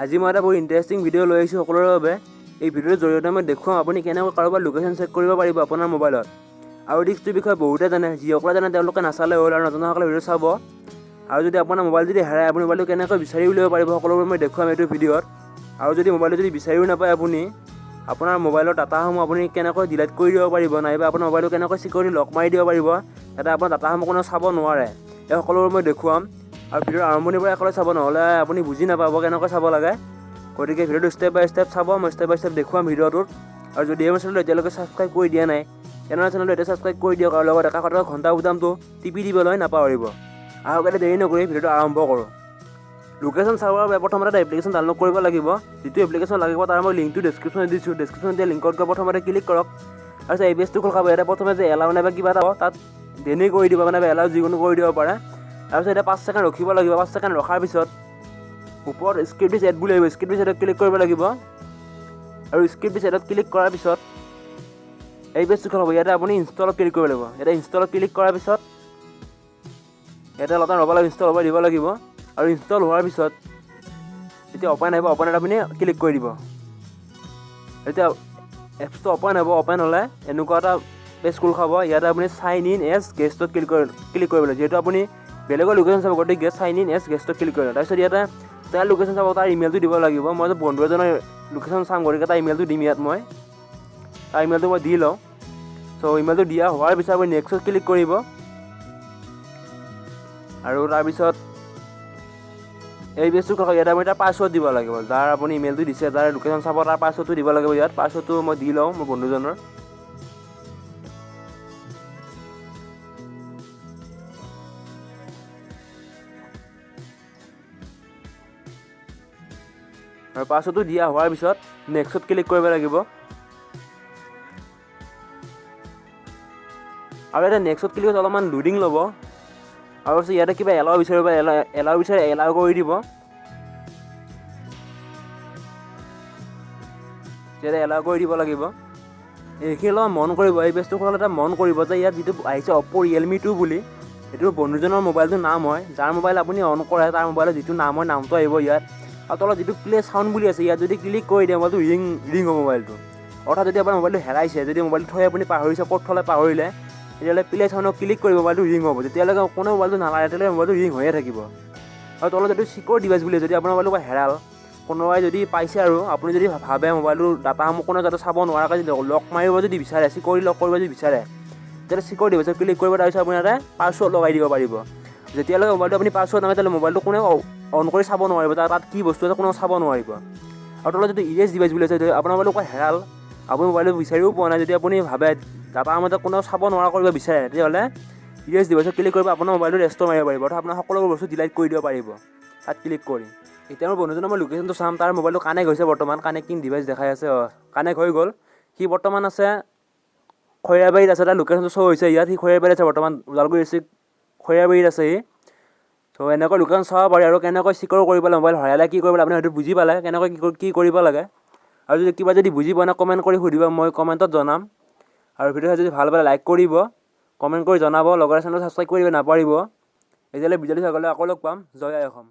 আজি মই এটা বহুত ইণ্টাৰেষ্টিং ভিডিঅ' লৈ আহিছোঁ সকলোৰে বাবে। এই ভিডিঅ'ৰ জৰিয়তে মই দেখুৱাম আপুনি কেনেকৈ কাৰোবাৰ লোকেশ্যন চেক কৰিব পাৰিব আপোনাৰ মোবাইলত। আৰু টিপছটোৰ বিষয়ে বহুতে জানে, যিসকলে জানে তেওঁলোকে নাচালে হ'ল আৰু নজনাসকলে ভিডিঅ' চাব। আৰু যদি আপোনাৰ মোবাইল যদি হেৰাই আপুনি মোবাইলটো কেনেকৈ বিচাৰি উলিয়াব পাৰিব সকলোবোৰ মই দেখুৱাম এইটো ভিডিঅ'ত। আৰু যদি মোবাইলটো যদি বিচাৰিও নাপায় আপুনি আপোনাৰ মোবাইলৰ ডাটাসমূহ আপুনি কেনেকৈ ডিলিট কৰি দিব পাৰিব, নাইবা আপোনাৰ মোবাইলটো কেনেকৈ চিকিউৰিটি লক মাৰি দিব পাৰিব যাতে আপোনাৰ ডাটাসমূহ কোনেও চাব নোৱাৰে, এই সকলোবোৰ মই দেখুৱাম। আৰু ভিডিঅ'ৰ আৰম্ভণিৰ পৰা একেলগে চাব, নহ'লে আপুনি বুজি নাপাব কেনেকৈ চাব লাগে। গতিকে ভিডিঅ'টো ষ্টেপ বাই ষ্টেপ চাব, মই ষ্টেপ বাই ষ্টেপ দেখুৱাম ভিডিঅ'টোত। আৰু যদি এই চেনেলটো এতিয়ালৈকে ছাবস্ক্ৰাইব কৰি দিয়া নাই তেনেহ'লে চেনেলটো এতিয়া ছাবস্ক্ৰাইব কৰি দিয়ক আৰু লগত কাষত ঘণ্টা বুটামটো টিপি দিবলৈ নাপাহৰিব। আহক এতিয়া দেৰি নকৰি ভিডিঅ'টো আৰম্ভ কৰোঁ। লোকেশ্যন চাবৰ বাবে প্ৰথমতে এটা এপ্লিকেশ্যন ডাউনলোড কৰিব লাগিব। যিটো এপ্লিকেশ্যন লাগিব তাৰ মই লিংকটো ডেছক্ৰিপশ্যনত দিছোঁ। ডেছক্ৰিপশ্যনত দিয়া লিংকত গৈ প্ৰথমতে ক্লিক কৰক। তাৰপিছত এই পেজটো খোল খাব। ইয়াতে প্ৰথমে যে এলাউ নাইবা কিবা এটা তাত ডেনি কৰি দিব, মানে এলাউ যিকোনো কৰি দিব পাৰে। তাৰপিছত এতিয়া 5 ছেকেণ্ড ৰখিব লাগিব। 5 ছেকেণ্ড ৰখাৰ পিছত ওপৰত স্ক্ৰিপ্ট দিছ এড বুলি আহিব। স্ক্ৰিপ্ট দিছ এডত ক্লিক কৰিব লাগিব। আৰু স্ক্ৰিপ্ট দিছ এডত ক্লিক কৰাৰ পিছত এই পেজটো খোল খাব। ইয়াতে আপুনি ইনষ্টলত ক্লিক কৰিব লাগিব। ইয়াতে ইনষ্টলত ক্লিক কৰাৰ পিছত ইয়াতে অলপ ৰ'ব লাগিব, ইনষ্টল হ'ব দিব লাগিব। আৰু ইনষ্টল হোৱাৰ পিছত যেতিয়া অপেন আহিব, অপেনত আপুনি ক্লিক কৰি দিব। এতিয়া এপছটো অপেন হ'ব। অপেন হ'লে এনেকুৱা এটা পেজ খোল খাব। ইয়াতে আপুনি চাইন ইন এজ গেষ্টত ক্লিক কৰিব লাগিব। যিহেতু আপুনি বেলেগৰ লোকেশ্যন চাব, গতিকে চাইন ইন এজ গেষ্টত ক্লিক কৰিব। তাৰপিছত ইয়াতে যাৰ লোকেশ্যন চাব তাৰ ইমেইলটো দিব লাগিব। মই বন্ধু এজনৰ লোকেশ্যন চাম, গতিকে তাৰ ইমেইলটো দিম ইয়াত। মই তাৰ ইমেইলটো মই দি লওঁ। চ' ইমেইলটো দিয়া হোৱাৰ পিছত আপুনি নেক্সটত ক্লিক কৰিব। আৰু তাৰপিছত এই পেজটো খোল খাব। ইয়াতে আপুনি তাৰ পাছৱৰ্ড দিব লাগিব। যাৰ আপুনি ইমেইলটো দিছে, যাৰ লোকেশ্যন চাব তাৰ পাছৱৰ্ডটো দিব লাগিব। ইয়াত পাছৱৰ্ডটো মই দি লওঁ মোৰ বন্ধুজনৰ। আৰু পাছৱৰ্ডটো দিয়া হোৱাৰ পিছত নেক্সটত ক্লিক কৰিব লাগিব। আৰু ইয়াতে নেক্সটত ক্লিক কৰি অলপমান লোডিং ল'ব। আৰু পিছত ইয়াতে কিবা এলাউ বিচাৰিব, এলাউ বিচাৰি এলাউ কৰি দিব। ইয়াতে এলাউ কৰি দিব লাগিব। এইখিনি অলপ মন কৰিব। এই পেজটো খোলাত এটা মন কৰিব যে ইয়াত যিটো আহিছে অপ্প' ৰিয়েলমি 2 বুলি, এইটো বন্ধুজনৰ মোবাইলটোৰ নাম হয়। যাৰ মোবাইল আপুনি অন কৰে তাৰ মোবাইলত যিটো নাম হয় নামটো আহিব ইয়াত। আৰু তলত যিটো প্লে চাউণ্ড বুলি আছে ইয়াত যদি ক্লিক কৰি দিয়ে মোবাইলটো ৰিং হ'ব মোবাইলটো। অৰ্থাৎ যদি আপোনাৰ মোবাইলটো হেৰাইছে, যদি মোবাইলটো থৈ আপুনি পাহৰিছে, ক'ত থ'লে পাহৰিলে, তেতিয়াহ'লে প্লে চাউণ্ডত ক্লিক কৰিব মোবাইলটো ৰিং হ'ব। যেতিয়ালৈকে কোনো মোবাইলটো নালাগে তেতিয়ালৈকে মোবাইলটো ৰিং হৈয়ে থাকিব। আৰু তলত যদি চিকিউৰ ডিভাইচ বুলি, যদি আপোনাৰ মোবাইলটো হেৰাল, কোনোবাই যদি পাইছে আৰু আপুনি যদি ভাবে মোবাইলটোৰ ডাটাসমূহ কোনো যাতে চাব নোৱাৰাকৈ যদি লক মাৰিব যদি বিচাৰে, চিকিউৰিটি লক কৰিব যদি বিচাৰে, তেতিয়া চিকিউৰ ডিভাইচত ক্লিক কৰিব। তাৰপিছত আপুনি ইয়াতে পাছৱৰ্ড লগাই দিব পাৰিব। যেতিয়ালৈকে মোবাইলটো আপুনি পাছৱৰ্ড নামাৰে তেতিয়াহ'লে মোবাইলটো কোনেও অন কৰি চাব নোৱাৰিব, তাত কি বস্তু আছে কোনেও চাব নোৱাৰিব। আৰু তলত যদি ইৰেজ ডিভাইচ বুলি আছে, আপোনাৰ মোবাইলটো হেৰাল, আপুনি মোবাইলটো বিচাৰিও পোৱা নাই, যদি আপুনি ভাবে ডাটাসমূহ কোনেও চাব নোৱাৰা কৰিব বিচাৰে, তেতিয়াহ'লে ইৰেজ ডিভাইচত ক্লিক কৰিব আপোনাৰ মোবাইলটো ৰেষ্ট'ৰ মাৰিব পাৰিব। অৰ্থাৎ আপোনাৰ সকলোবোৰ বস্তু ডিলিট কৰি দিব পাৰিব তাত ক্লিক কৰি। এতিয়া মোৰ বন্ধুজনৰ মই লোকেশ্যনটো চাম। তাৰ মোবাইলটো কানেক্ট হৈছে বৰ্তমান, কানেক্টিং ডিভাইচ দেখাই আছে। কানেক্ট হৈ গ'ল। সি বৰ্তমান আছে খৈৰাবাৰীত আছে। তাৰ লোকেশ্যনটো শ্ব' হৈছে ইয়াত। সি খৈৰাবাৰীত আছে বৰ্তমান, ওদালগুৰি ডিষ্ট্ৰিক্ট খৈৰাবাৰীত আছে সি। চ' এনেকৈ লোকেশ্যন চাব পাৰি। আৰু কেনেকৈ চিকিউৰ কৰিব লাগে, মোবাইল হেৰালে কি কৰিব লাগে, আপুনি হয়তো বুজি পালে কেনেকৈ কি কৰিব লাগে। আৰু যদি কিবা যদি বুজি পোৱা নাই কমেণ্ট কৰি সুধিব, মই কমেণ্টত জনাম। আৰু ভিডিঅ'টো যদি ভাল পালে লাইক কৰিব, কমেণ্ট কৰি জনাব। লগতে চেনেলটো ছাবস্ক্ৰাইব কৰিব নাপাহৰিব। এতিয়ালৈ ভিডিঅ'টো চাই গ'লে আকৌ লগ পাম। জয় আই অসম।